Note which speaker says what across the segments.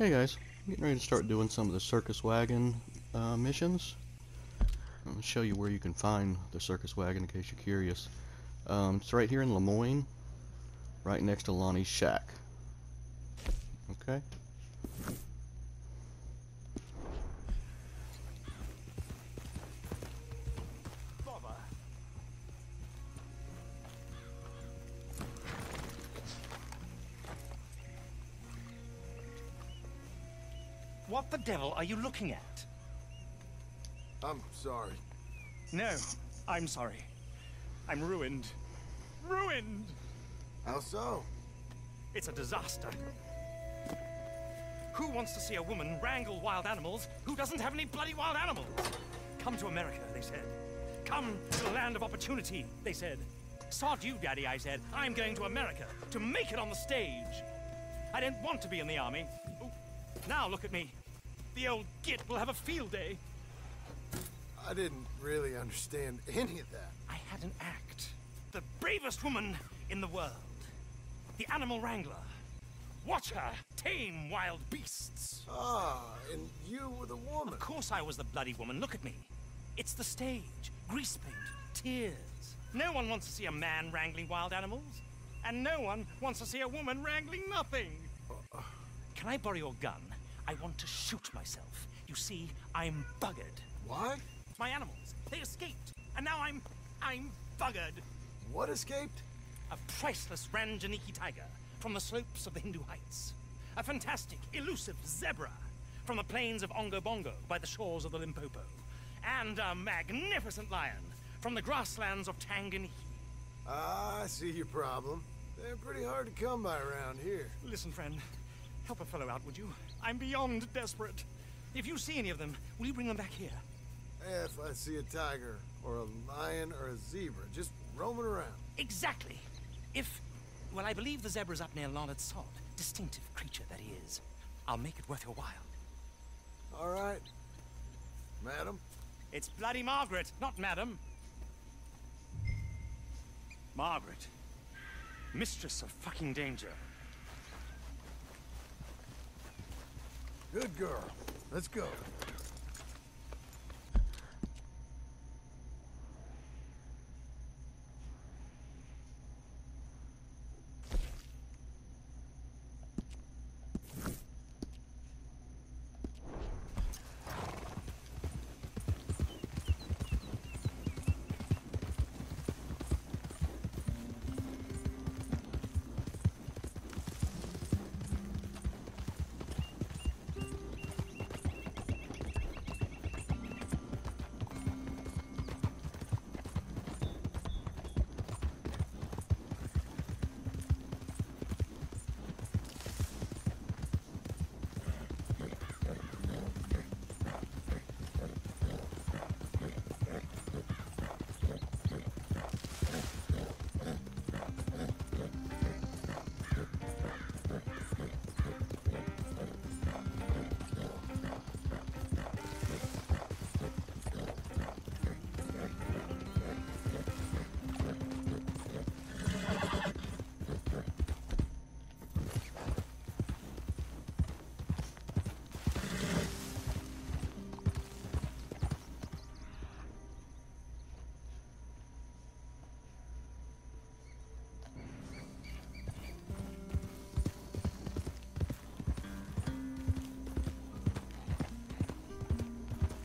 Speaker 1: Hey guys, I'm getting ready to start doing some of the Circus Wagon missions. I'm going to show you where you can find the Circus Wagon in case you're curious. It's right here in Lemoyne, right next to Lonnie's shack. Okay?
Speaker 2: What the devil are you looking at?
Speaker 3: I'm sorry.
Speaker 2: No, I'm sorry. I'm ruined. Ruined!
Speaker 3: How so?
Speaker 2: It's a disaster. Who wants to see a woman wrangle wild animals who doesn't have any bloody wild animals? Come to America, they said. Come to the land of opportunity, they said. Sod you, Daddy, I said. I'm going to America to make it on the stage. I don't want to be in the army. Ooh, now look at me. The old git will have a field day.
Speaker 3: I didn't really understand any of that.
Speaker 2: I had an act. The bravest woman in the world. The animal wrangler. Watch her tame wild beasts.
Speaker 3: Ah, and you were the woman.
Speaker 2: Of course I was the bloody woman. Look at me. It's the stage. Grease paint. Tears. No one wants to see a man wrangling wild animals. And no one wants to see a woman wrangling nothing. Can I borrow your gun? I want to shoot myself. You see, I'm buggered.
Speaker 3: Why?
Speaker 2: My animals, they escaped. And now I'm buggered.
Speaker 3: What escaped?
Speaker 2: A priceless Ranjaniki tiger from the slopes of the Hindu Heights. A fantastic, elusive zebra from the plains of Ongo Bongo by the shores of the Limpopo. And a magnificent lion from the grasslands of Tanganyika.
Speaker 3: Ah, I see your problem. They're pretty hard to come by around here.
Speaker 2: Listen, friend. Help a fellow out, would you? I'm beyond desperate. If you see any of them, will you bring them back here?
Speaker 3: If I see a tiger, or a lion, or a zebra, just roaming around.
Speaker 2: Exactly. Well, I believe the zebra's up near Larned Sod. Distinctive creature that he is. I'll make it worth your while.
Speaker 3: All right. Madam?
Speaker 2: It's bloody Margaret, not Madam. Margaret. Mistress of fucking danger.
Speaker 3: Good girl. Let's go.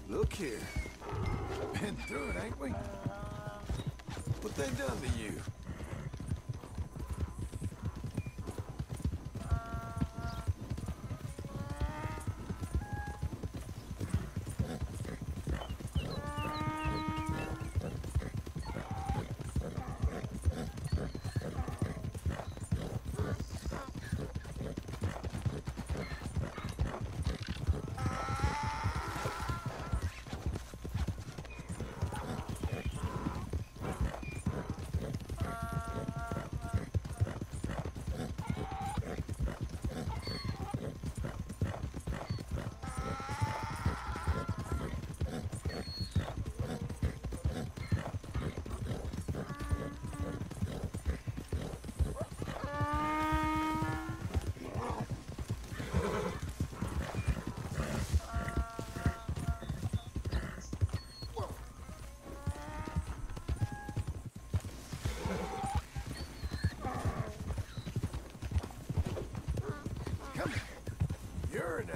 Speaker 3: Look here. Been through it, ain't we? What they done to you?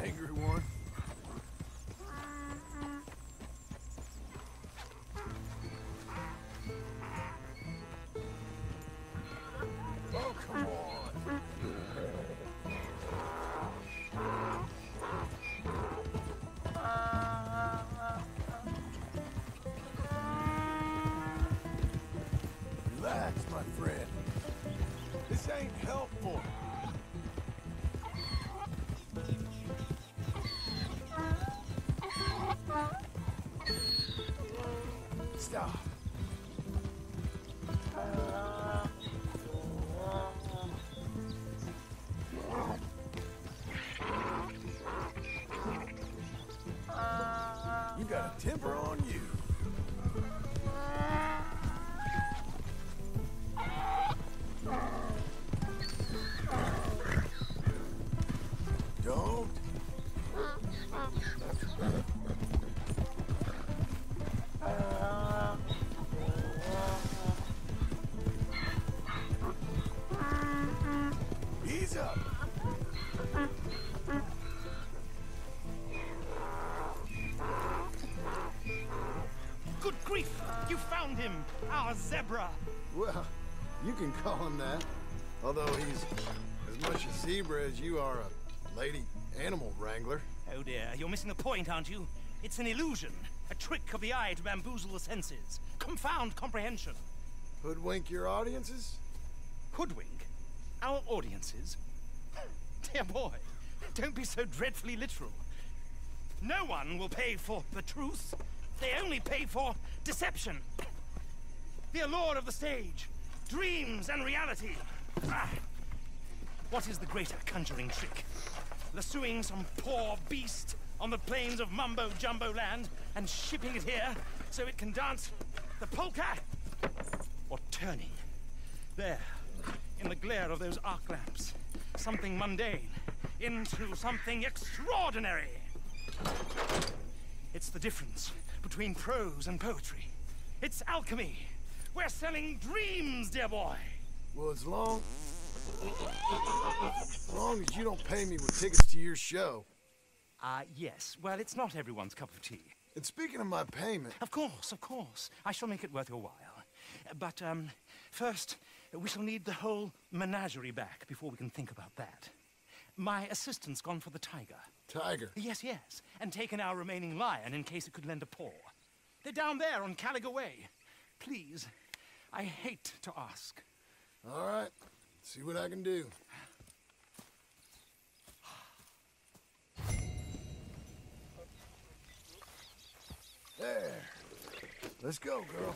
Speaker 3: angry one. Oh, come on. Relax, my friend. This ain't helpful. Stop. You got a temper on you. Don't. Ease up.
Speaker 2: Good grief! You found him! Our zebra!
Speaker 3: Well, you can call him that. Although he's as much a zebra as you are a lady animal wrangler.
Speaker 2: Oh dear, you're missing the point, aren't you? It's an illusion. A trick of the eye to bamboozle the senses. Confound comprehension.
Speaker 3: Hoodwink your audiences?
Speaker 2: Hoodwink? Our audiences? Dear boy, don't be so dreadfully literal. No one will pay for the truth. They only pay for deception. The allure of the stage. Dreams and reality. Ah. What is the greater conjuring trick? Lassoing some poor beast on the plains of mumbo-jumbo land and shipping it here so it can dance the polka? Or turning, there, in the glare of those arc lamps, something mundane into something extraordinary? It's the difference between prose and poetry. It's alchemy. We're selling dreams, dear boy.
Speaker 3: Well, as long as you don't pay me with tickets to your show.
Speaker 2: Yes. Well, it's not everyone's cup of tea.
Speaker 3: And speaking of my payment...
Speaker 2: Of course, of course. I shall make it worth your while. But, first, we shall need the whole menagerie back before we can think about that. My assistant's gone for the tiger.
Speaker 3: Tiger?
Speaker 2: Yes, yes. And taken our remaining lion in case it could lend a paw. They're down there on Caliga Way. Please, I hate to ask.
Speaker 3: All right. See what I can do. There. Let's go, girl.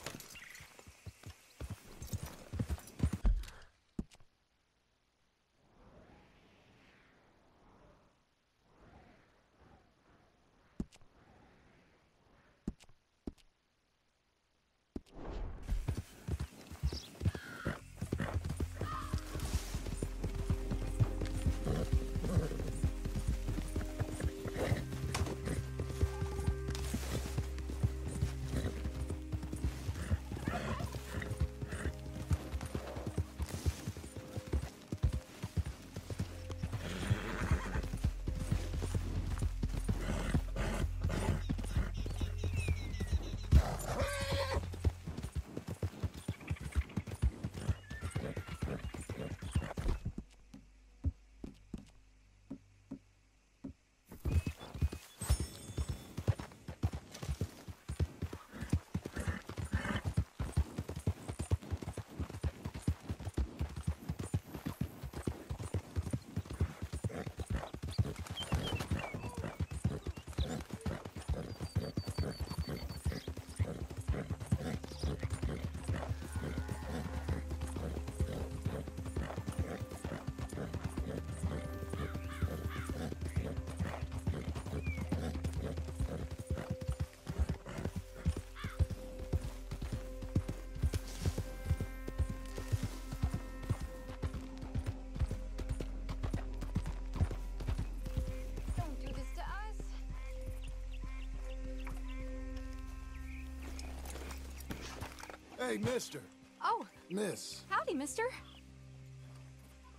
Speaker 3: Hey, mister.
Speaker 4: Oh,
Speaker 3: Miss.
Speaker 4: howdy, mister.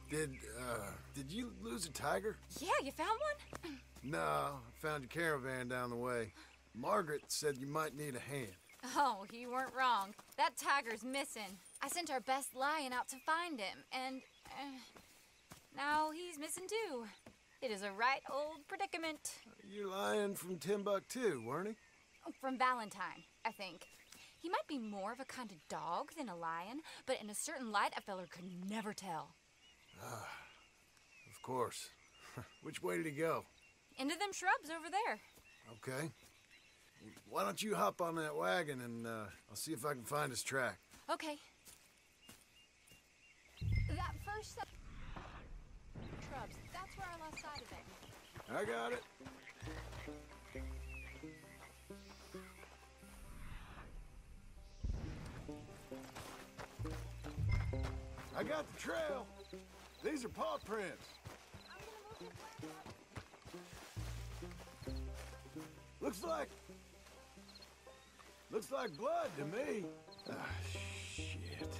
Speaker 3: Did you lose a tiger?
Speaker 4: Yeah, you found one?
Speaker 3: No, I found your caravan down the way. Margaret said you might need a hand.
Speaker 4: Oh, you weren't wrong. That tiger's missing. I sent our best lion out to find him, and now he's missing too. It is a right old predicament.
Speaker 3: You lion from Timbuktu, weren't he?
Speaker 4: From Valentine, I think. He might be more of a kind of dog than a lion, but in a certain light, a feller could never tell.
Speaker 3: Of course. Which way did he go?
Speaker 4: Into them shrubs over there.
Speaker 3: Okay. Why don't you hop on that wagon and I'll see if I can find his track.
Speaker 4: Okay. That first set shrubs, that's where I lost sight of it.
Speaker 3: I got it. I got the trail. These are paw prints. Looks like blood to me. Ah, shit.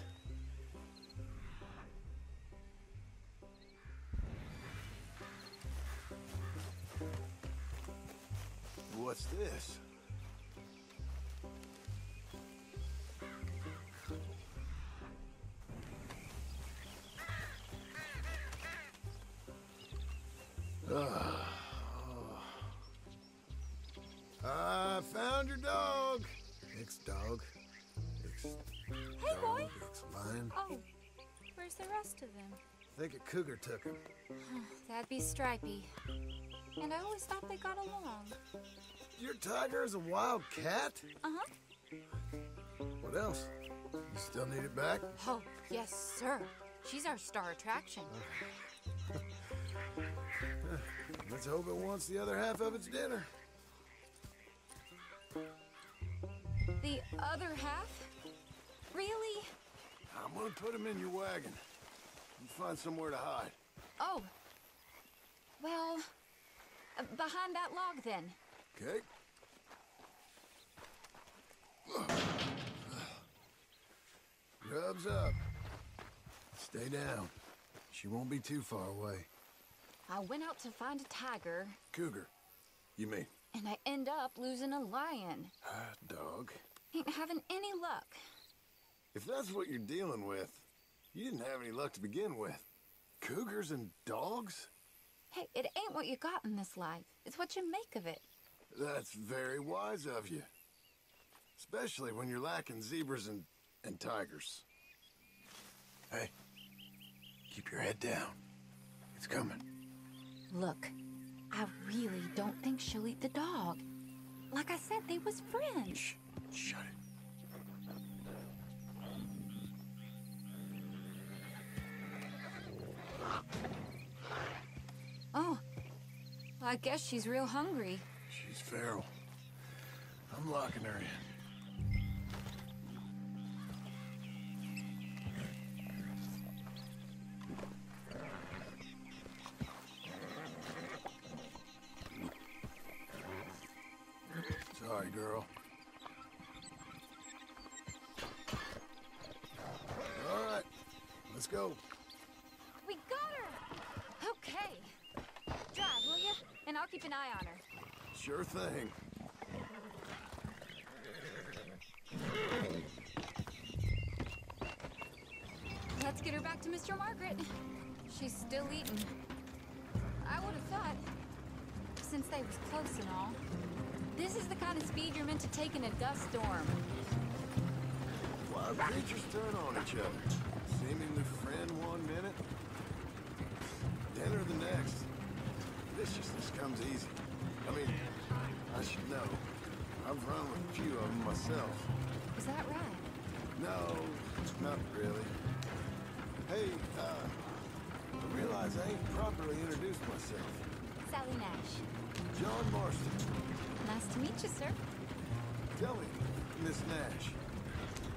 Speaker 3: What's this? I found your dog. Ex-dog.
Speaker 4: Hey, boy.
Speaker 3: Ex-lion.
Speaker 4: Oh, where's the rest of them?
Speaker 3: I think a cougar took him.
Speaker 4: That'd be Stripey. And I always thought they got along.
Speaker 3: Your tiger is a wild cat?
Speaker 4: Uh-huh.
Speaker 3: What else? You still need it back?
Speaker 4: Oh, yes, sir. She's our star attraction.
Speaker 3: Let's hope it wants the other half of its dinner.
Speaker 4: The other half? Really?
Speaker 3: I'm gonna put him in your wagon. You find somewhere to hide.
Speaker 4: Oh. Well, behind that log, then.
Speaker 3: Okay. Grub's up. Stay down. She won't be too far away.
Speaker 4: I went out to find a tiger,
Speaker 3: Cougar, you mean?
Speaker 4: and I end up losing a lion.
Speaker 3: Dog.
Speaker 4: Ain't having any luck.
Speaker 3: If that's what you're dealing with, you didn't have any luck to begin with. Cougars and dogs?
Speaker 4: Hey, it ain't what you got in this life. It's what you make of it.
Speaker 3: That's very wise of you. Especially when you're lacking zebras and tigers. Hey, keep your head down. It's coming.
Speaker 4: Look, I really don't think she'll eat the dog. Like I said, they was friends.
Speaker 3: Shh, shut it.
Speaker 4: Oh, well, I guess she's real hungry.
Speaker 3: She's feral. I'm locking her in. Sorry, girl. All right, let's go.
Speaker 4: We got her! Okay. Drive, will you? And I'll keep an eye on her.
Speaker 3: Sure thing.
Speaker 4: Let's get her back to Mr. Margaret. She's still eating. I would have thought, since they was close and all, this is the kind of speed you're meant to take in a dust storm.
Speaker 3: Wild creatures turn on each other. Seemingly friend one minute, dinner the next. Viciousness comes easy. I mean, I should know. I've run with a few of them myself.
Speaker 4: Is that right?
Speaker 3: No, not really. Hey, I realize I ain't properly introduced myself.
Speaker 4: Sally Nash.
Speaker 3: John Marston.
Speaker 4: Nice to meet you, sir.
Speaker 3: Tell me, Miss Nash,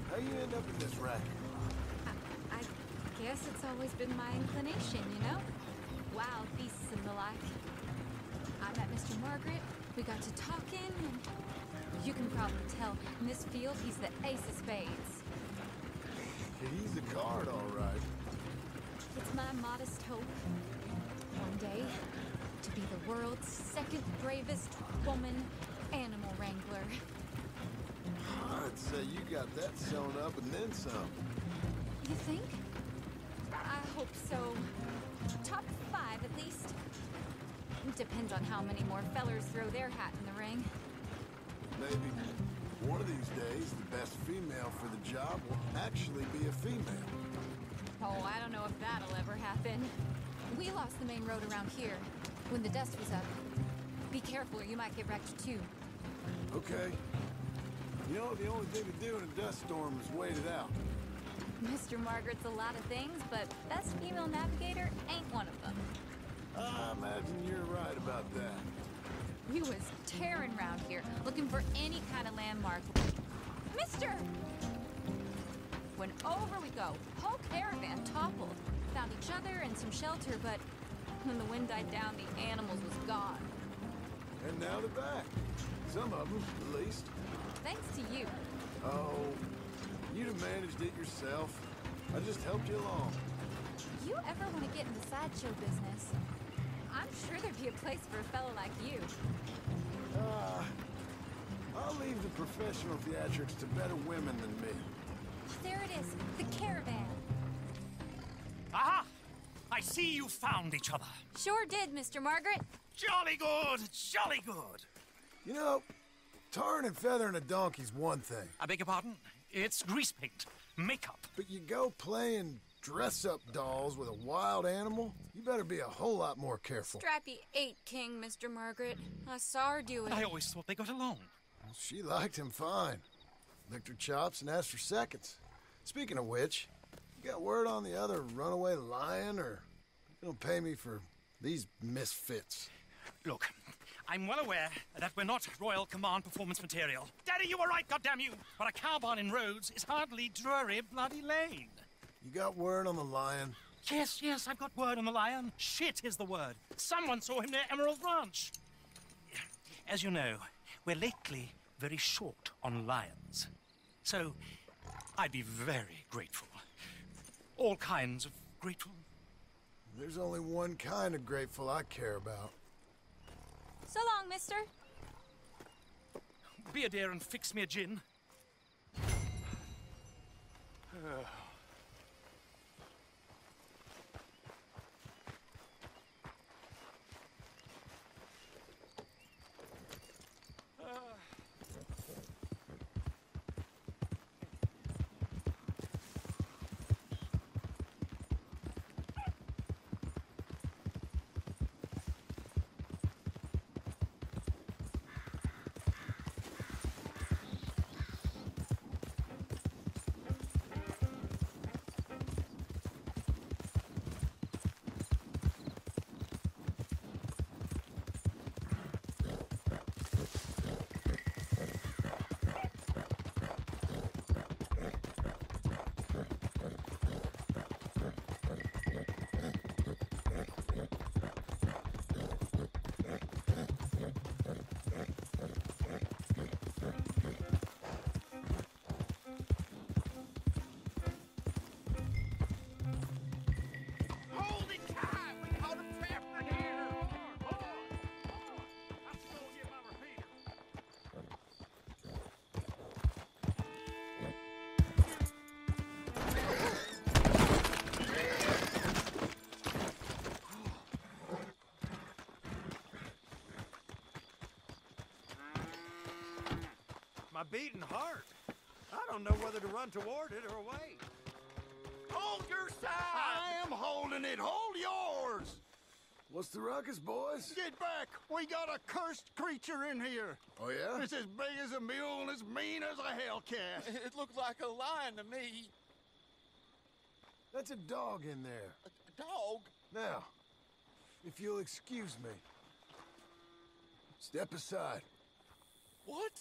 Speaker 3: how you end up in this racket?
Speaker 4: I guess it's always been my inclination, you know? Wild beasts and the like. I met Mr. Margaret, we got to talking, and you can probably tell, in this field, he's the ace of spades.
Speaker 3: He's a card, all right.
Speaker 4: It's my modest hope. One day, to be the world's second bravest woman animal wrangler.
Speaker 3: I'd say you got that sewn up and then some.
Speaker 4: You think? I hope so. Top 5 at least. Depends on how many more fellers throw their hat in the ring.
Speaker 3: Maybe one of these days, the best female for the job will actually be a female.
Speaker 4: Oh, I don't know if that'll ever happen. We lost the main road around here when the dust was up. Be careful or you might get wrecked too.
Speaker 3: Okay. You know, the only thing to do in a dust storm is wait it out.
Speaker 4: Mr. Margaret's a lot of things, but best female navigator ain't one of them.
Speaker 3: I imagine you're right about that.
Speaker 4: We was tearing around here, looking for any kind of landmark. Mister! When over we go, whole caravan toppled. Found each other and some shelter, but when the wind died down, the animals was gone.
Speaker 3: And now they're back. Some of them, at least.
Speaker 4: Thanks to you.
Speaker 3: Oh, you'd have managed it yourself. I just helped you along.
Speaker 4: You ever want to get in the sideshow business? I'm sure there'd be a place for a fellow like you.
Speaker 3: I'll leave the professional theatrics to better women than me.
Speaker 4: There it is, the caravan.
Speaker 2: Aha! I see you found each other.
Speaker 4: Sure did, Mr. Margaret.
Speaker 2: Jolly good, jolly good.
Speaker 3: You know, tarring and feathering a donkey's one thing.
Speaker 2: I beg your pardon? It's grease paint, makeup.
Speaker 3: But you go playing dress-up dolls with a wild animal, you better be a whole lot more careful.
Speaker 4: Strappy ate King, Mr. Margaret. I saw her do it.
Speaker 2: I always thought they got along.
Speaker 3: Well, she liked him fine. Licked her chops and asked for seconds. Speaking of which, you got word on the other runaway lion, or you gonna pay me for these misfits?
Speaker 2: Look, I'm well aware that we're not Royal Command performance material. Daddy, you were right, goddammit you! But a cow barn in Rhodes is hardly Drury Bloody Lane.
Speaker 3: You got word on the lion?
Speaker 2: Yes, I've got word on the lion. Shit is the word. Someone saw him near Emerald Ranch. As you know, we're lately very short on lions. So, I'd be very grateful. All kinds of grateful.
Speaker 3: There's only one kind of grateful I care about.
Speaker 4: So long, mister.
Speaker 2: Be a dear and fix me a gin.
Speaker 5: My beating heart. I don't know whether to run toward it or away. Hold your side! I am holding it. Hold yours!
Speaker 3: What's the ruckus, boys?
Speaker 5: Get back! We got a cursed creature in here.
Speaker 3: Oh, yeah?
Speaker 5: It's as big as a mule and as mean as a hellcat. It looked like a lion to me.
Speaker 3: That's a dog in there.
Speaker 5: A dog?
Speaker 3: Now, if you'll excuse me. Step aside.
Speaker 5: What?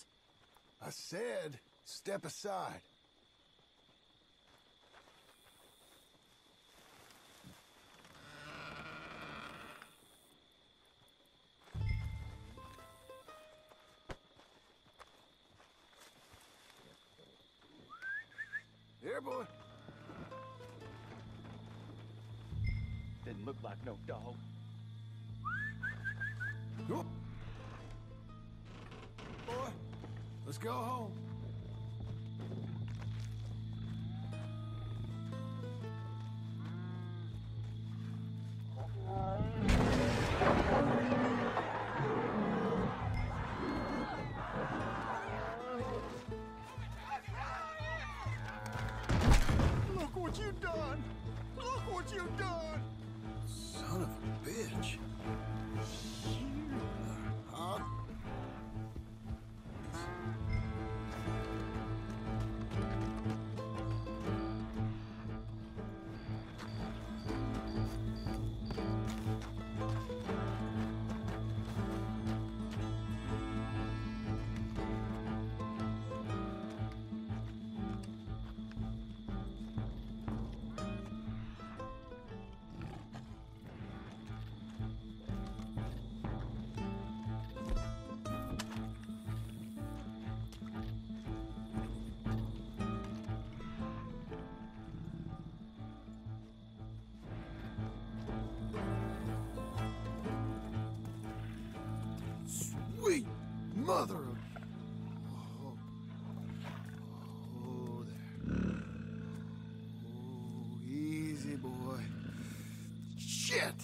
Speaker 3: I said, step aside. Here, boy.
Speaker 5: Didn't look like no dog.
Speaker 3: Let's go home.
Speaker 5: Look what you done! Look what you done!
Speaker 3: Son of a bitch. Huh? Sweet mother of... Oh, oh there. Oh, easy, boy. Shit!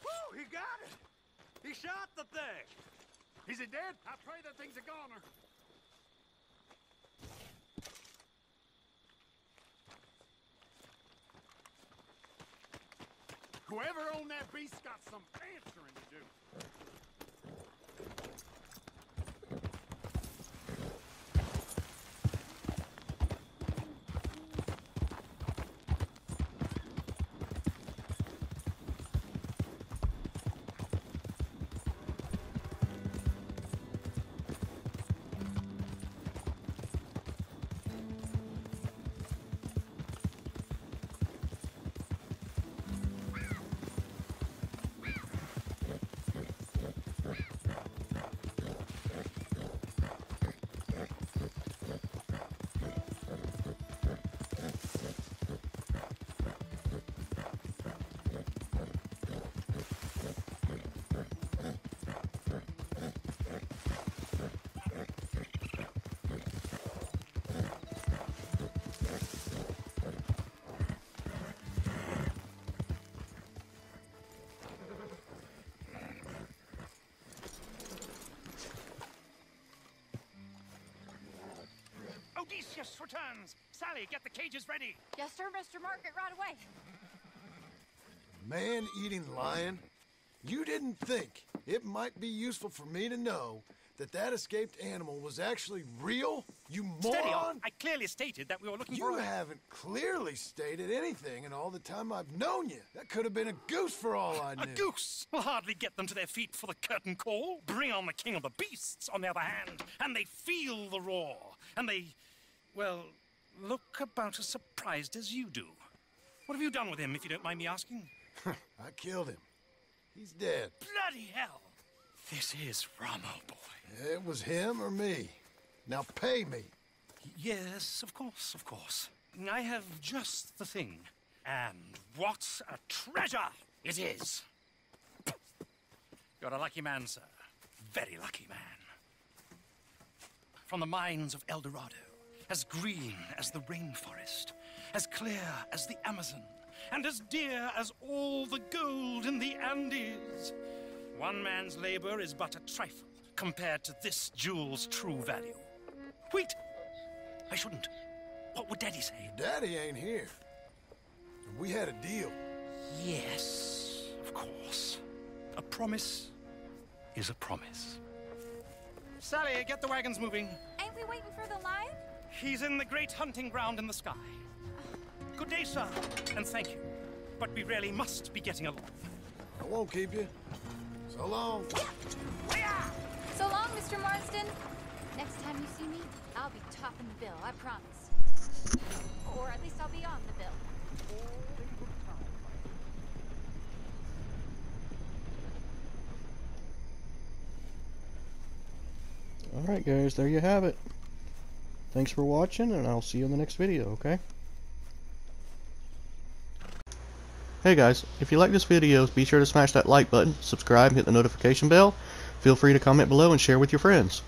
Speaker 5: Woo, he got it! He shot the thing! Is he dead? I pray that thing's a goner. Whoever owned that beast got some answering to do.
Speaker 2: Odysseus returns! Sally, get the cages ready!
Speaker 4: Yes, sir, Mr. Margaret, right away.
Speaker 3: Man-eating lion? You didn't think it might be useful for me to know that that escaped animal was actually real? You moron!
Speaker 2: Steady on! I clearly stated that we were looking for
Speaker 3: You
Speaker 2: a...
Speaker 3: haven't clearly stated anything in all the time I've known you. That could have been a goose for all I knew.
Speaker 2: A goose will hardly get them to their feet for the curtain call. Bring on the king of the beasts, on the other hand, and they feel the roar. And they, well, look about as surprised as you do. What have you done with him, if you don't mind me asking?
Speaker 3: I killed him. He's dead.
Speaker 2: Bloody hell! This is Ramo, boy.
Speaker 3: It was him or me. Now pay me.
Speaker 2: Yes, of course, of course. I have just the thing. And what a treasure it is! You're a lucky man, sir. Very lucky man. From the mines of El Dorado, as green as the rainforest, as clear as the Amazon, and as dear as all the gold in the Andes. One man's labor is but a trifle compared to this jewel's true value. Wait! I shouldn't. What would Daddy say?
Speaker 3: Daddy ain't here. We had a deal.
Speaker 2: Yes, of course. A promise is a promise. Sally, get the wagons moving.
Speaker 4: Ain't we waiting for the lion?
Speaker 2: He's in the great hunting ground in the sky. Good day, sir, and thank you. But we really must be getting along.
Speaker 3: I won't keep you. So long.
Speaker 4: So long, Mr. Marsden. Next time you see me, I'll be topping the bill, I promise. Or at least I'll be on the bill.
Speaker 1: Alright guys, there you have it. Thanks for watching, and I'll see you in the next video, okay? Hey guys, if you like this video, be sure to smash that like button, subscribe, and hit the notification bell. Feel free to comment below and share with your friends.